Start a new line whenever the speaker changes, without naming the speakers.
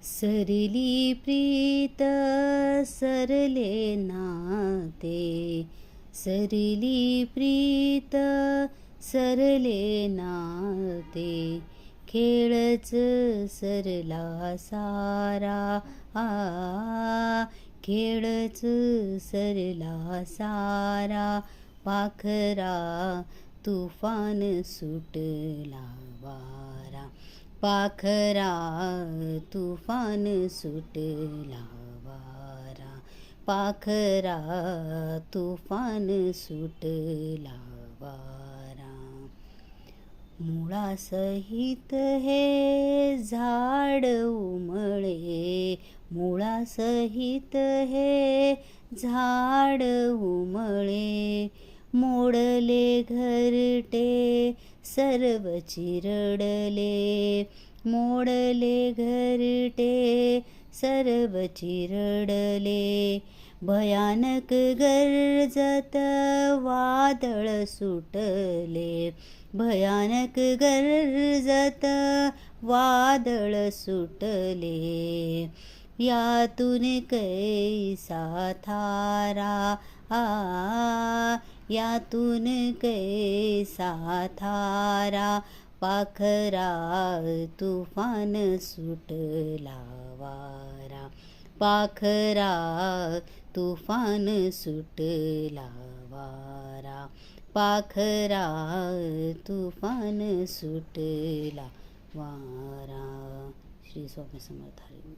सरली प्रीत सरले नाते, सरली प्रीत सरले नाते, खेळच सरला सारा, खेळच सरला सारा, पाखरा तुफान सुटला वारा, पाखरा तुफान सुटला वारा, पाखरा तुफान सुटला वारा. मुळासहित हे झाड उमळे, मुळासहित हे झाड उमळे, मोडले घरटे सर्व चिरडले, मोडले घरटे सर्व चिरडले, भयानक गरजत वादळ सुटले, भयानक गरजत वादळ सुटले, यातून कैसा थारा, यातून कैसा थारा, पाखरा तुफान सुटला वारा, पाखरा तुफान सुटला वारा, पाखरा तुफान सुटला वारा. श्री स्वामी समर्थ हरी.